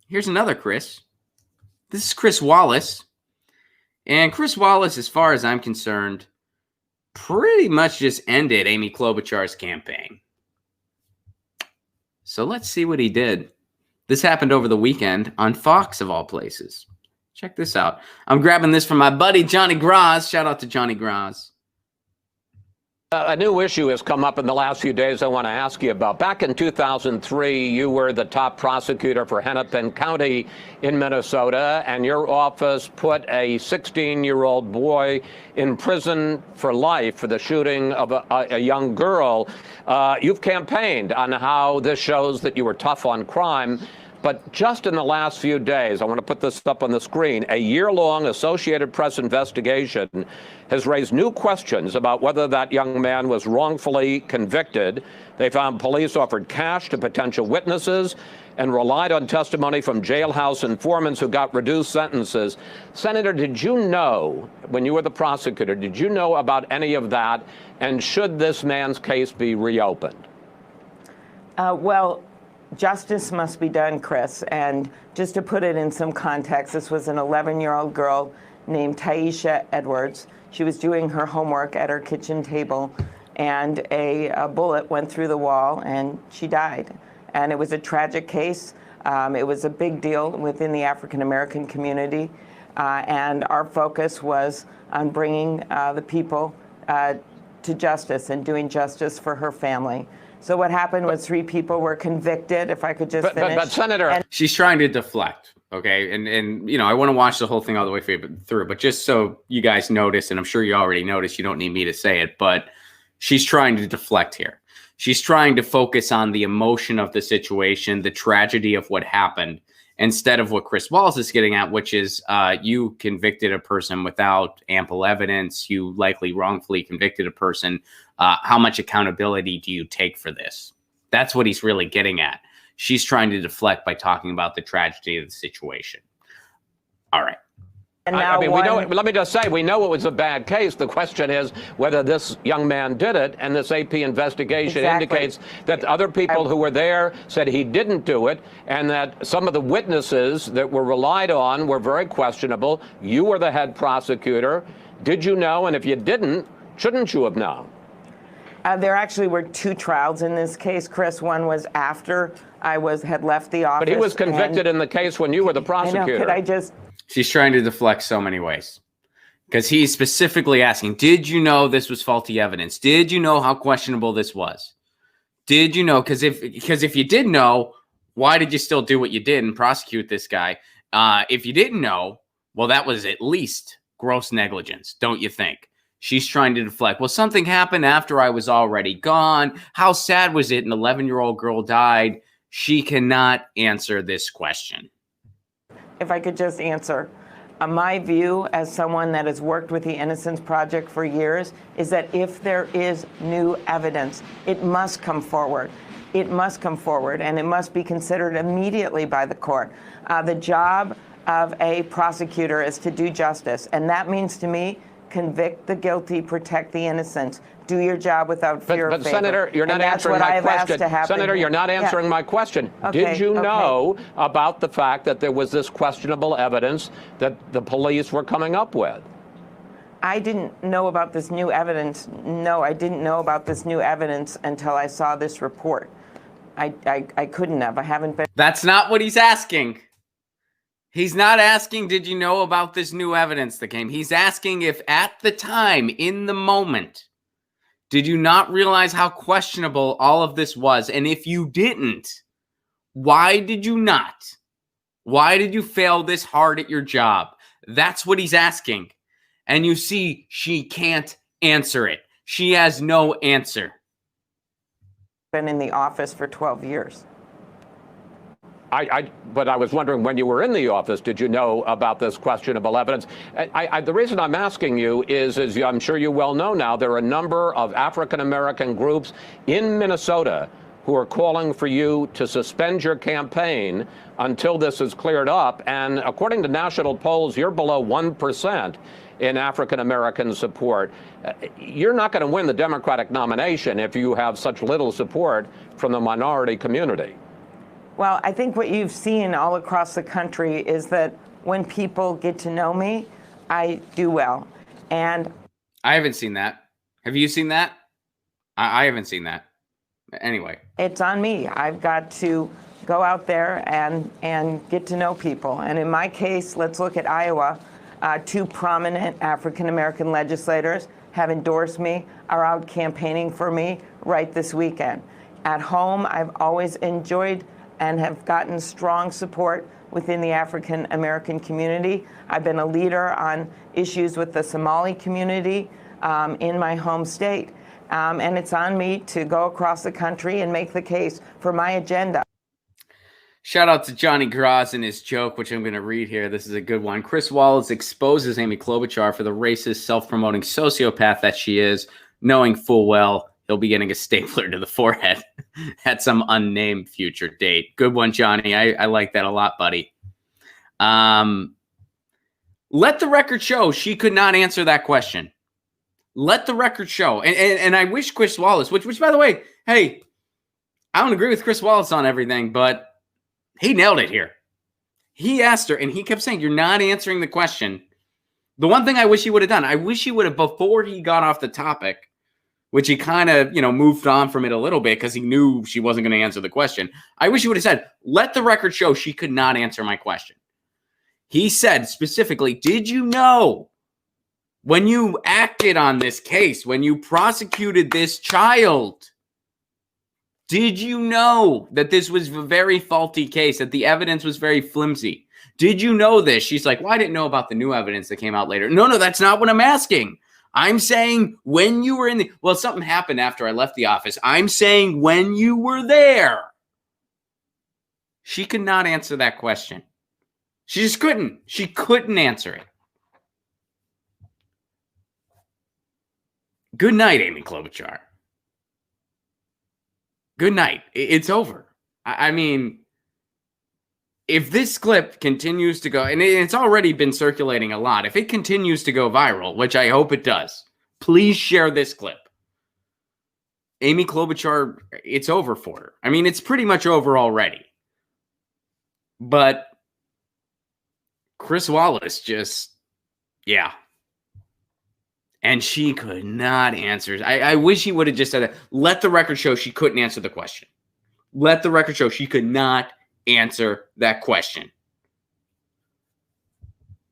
Here's another Chris. This is Chris Wallace. And Chris Wallace, as far as I'm concerned, pretty much just ended Amy Klobuchar's campaign. So let's see what he did. This happened over the weekend on Fox, of all places. Check this out. I'm grabbing this from my buddy Johnny Graz. Shout out to Johnny Graz. A new issue has come up in the last few days I want to ask you about. Back in 2003, you were the top prosecutor for Hennepin County in Minnesota, and your office put a 16-year-old boy in prison for life for the shooting of a young girl. You've campaigned on how this shows that you were tough on crime. But just in the last few days, I want to put this up on the screen, a year-long Associated Press investigation has raised new questions about whether that young man was wrongfully convicted. They found police offered cash to potential witnesses and relied on testimony from jailhouse informants who got reduced sentences. Senator, did you know, when you were the prosecutor, did you know about any of that? And should this man's case be reopened? Well, justice must be done, Chris. And just to put it in some context, this was an 11-year-old girl named Taisha Edwards. She was doing her homework at her kitchen table, and a bullet went through the wall, and she died. And it was a tragic case. It was a big deal within the African-American community. And our focus was on bringing the people to justice and doing justice for her family. So what happened was 3 people were convicted, if I could just finish. But Senator... She's trying to deflect, okay? And you know, I want to watch the whole thing all the way through, but just so you guys notice, and I'm sure you already noticed, you don't need me to say it, but she's trying to deflect here. She's trying to focus on the emotion of the situation, the tragedy of what happened, instead of what Chris Wallace is getting at, which is you convicted a person without ample evidence. You likely wrongfully convicted a person. How much accountability do you take for this? That's what he's really getting at. She's trying to deflect by talking about the tragedy of the situation. All right. And now I mean, we know. Let me just say, we know it was a bad case. The question is whether this young man did it, and this AP investigation indicates that other people who were there said he didn't do it, and that some of the witnesses that were relied on were very questionable. You were the head prosecutor. Did you know? And if you didn't, shouldn't you have known? There actually were 2 trials in this case, Chris. One was after I had left the office. But he was convicted in the case when you were the prosecutor. I know, could I just... She's trying to deflect so many ways, because he's specifically asking, did you know this was faulty evidence? Did you know how questionable this was? Did you know? Because if you did know, why did you still do what you did and prosecute this guy? If you didn't know, well, that was at least gross negligence, don't you think? She's trying to deflect. Well, something happened after I was already gone. How sad was it? An 11-year-old girl died. She cannot answer this question. If I could just answer. My view as someone that has worked with the Innocence Project for years is that if there is new evidence, it must come forward. It must come forward, and it must be considered immediately by the court. The job of a prosecutor is to do justice, and that means to me, convict the guilty, protect the innocent. Do your job without fear of favor. But Senator, you're not answering my question. Senator, you're not answering my question. Did you know about the fact that there was this questionable evidence that the police were coming up with? I didn't know about this new evidence. No, I didn't know about this new evidence until I saw this report. I couldn't have. I haven't been. That's not what he's asking. He's not asking, did you know about this new evidence that came? He's asking if at the time, in the moment, did you not realize how questionable all of this was? And if you didn't, why did you not? Why did you fail this hard at your job? That's what he's asking. And you see, she can't answer it. She has no answer. Been in the office for 12 years. But I was wondering, when you were in the office, did you know about this questionable evidence? The reason I'm asking you is, as I'm sure you well know now, there are a number of African-American groups in Minnesota who are calling for you to suspend your campaign until this is cleared up. And according to national polls, you're below 1% in African-American support. You're not going to win the Democratic nomination if you have such little support from the minority community. Well, I think what you've seen all across the country is that when people get to know me, I do well. And I haven't seen that. Have you seen that? I haven't seen that. Anyway. It's on me. I've got to go out there and get to know people. And in my case, let's look at Iowa. Two prominent African-American legislators have endorsed me, are out campaigning for me right this weekend. At home, I've always enjoyed and have gotten strong support within the African-American community. I've been a leader on issues with the Somali community in my home state. And it's on me to go across the country and make the case for my agenda. Shout out to Johnny Graz and his joke, which I'm going to read here. This is a good one. Chris Wallace exposes Amy Klobuchar for the racist, self-promoting sociopath that she is, knowing full well he'll be getting a stapler to the forehead at some unnamed future date. Good one, Johnny. I like that a lot, buddy. Let the record show she could not answer that question. Let the record show. And I wish Chris Wallace, which by the way, hey, I don't agree with Chris Wallace on everything, but he nailed it here. He asked her, and he kept saying, you're not answering the question. The one thing I wish he would have done, I wish he would have, before he got off the topic, which he kind of, moved on from it a little bit because he knew she wasn't going to answer the question. I wish he would have said, let the record show she could not answer my question. He said specifically, did you know when you acted on this case, when you prosecuted this child, did you know that this was a very faulty case, that the evidence was very flimsy? Did you know this? She's like, well, I didn't know about the new evidence that came out later. No, that's not what I'm asking. I'm saying when you were something happened after I left the office. I'm saying when you were there. She could not answer that question. She just couldn't. She couldn't answer it. Good night, Amy Klobuchar. Good night. It's over. I mean, if this clip continues to go, and it's already been circulating a lot, if it continues to go viral, which I hope it does, please share this clip. Amy Klobuchar, it's over for her. I mean, it's pretty much over already. But Chris Wallace just, yeah. And she could not answer. I wish he would have just said that. Let the record show she couldn't answer the question. Let the record show she could not answer that question.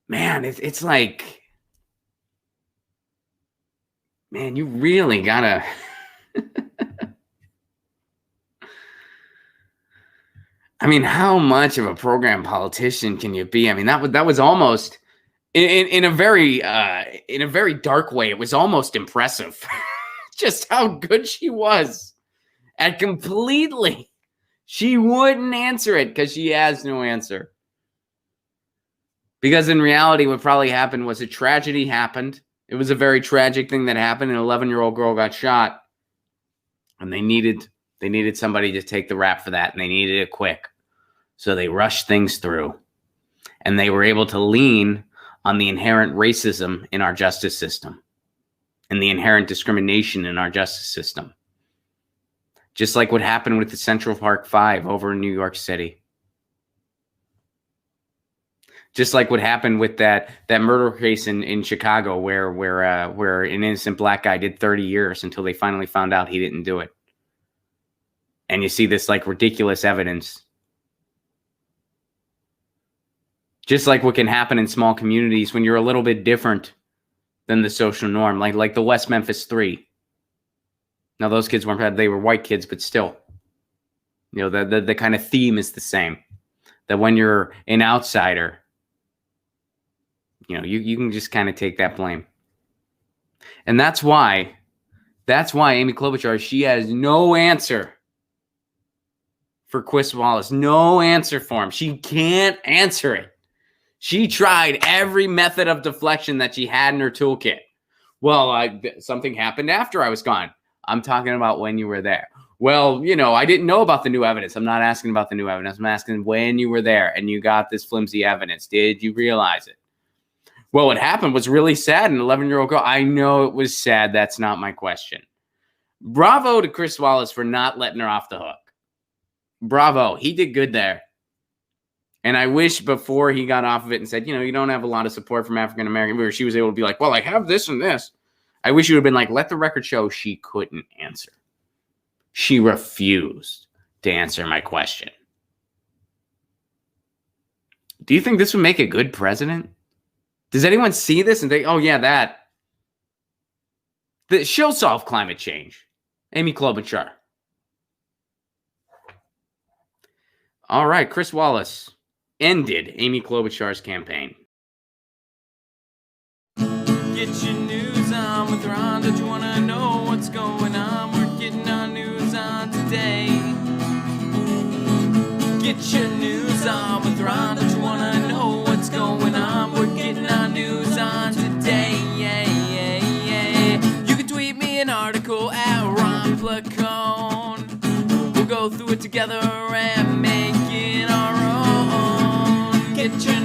Man, it's like, man, you really gotta. I mean, how much of a program politician can you be? I mean, that was almost. In a very dark way, it was almost impressive just how good she was at completely. She wouldn't answer it because she has no answer. Because in reality, what probably happened was a tragedy happened. It was a very tragic thing that happened. An 11-year-old girl got shot, and they needed somebody to take the rap for that, and they needed it quick. So they rushed things through, and they were able to lean on the inherent racism in our justice system and the inherent discrimination in our justice system. Just like what happened with the Central Park Five over in New York City. Just like what happened with that murder case in Chicago where an innocent black guy did 30 years until they finally found out he didn't do it. And you see this like ridiculous evidence. Just like what can happen in small communities when you're a little bit different than the social norm, like the West Memphis Three. Now those kids they were white kids, but still, the kind of theme is the same. That when you're an outsider, you can just kind of take that blame. And that's why Amy Klobuchar, she has no answer for Chris Wallace, no answer for him. She can't answer it. She tried every method of deflection that she had in her toolkit. Well, something happened after I was gone. I'm talking about when you were there. Well, I didn't know about the new evidence. I'm not asking about the new evidence. I'm asking when you were there and you got this flimsy evidence. Did you realize it? Well, what happened was really sad. An 11-year-old girl. I know it was sad. That's not my question. Bravo to Chris Wallace for not letting her off the hook. Bravo. He did good there. And I wish before he got off of it and said, you don't have a lot of support from African American, where she was able to be like, well, I have this and this. I wish you would have been like, let the record show she couldn't answer. She refused to answer my question. Do you think this would make a good president? Does anyone see this and think, oh, yeah, she'll solve climate change? Amy Klobuchar. All right, Chris Wallace ended Amy Klobuchar's campaign. Get your news on with Ron. Don't you want to know what's going on? We're getting our news on today. Get your news on with Ron. Don't you want to know what's going on? We're getting our news on today. You can tweet me an article at Ron Placone. We'll go through it together and make it our own. Get your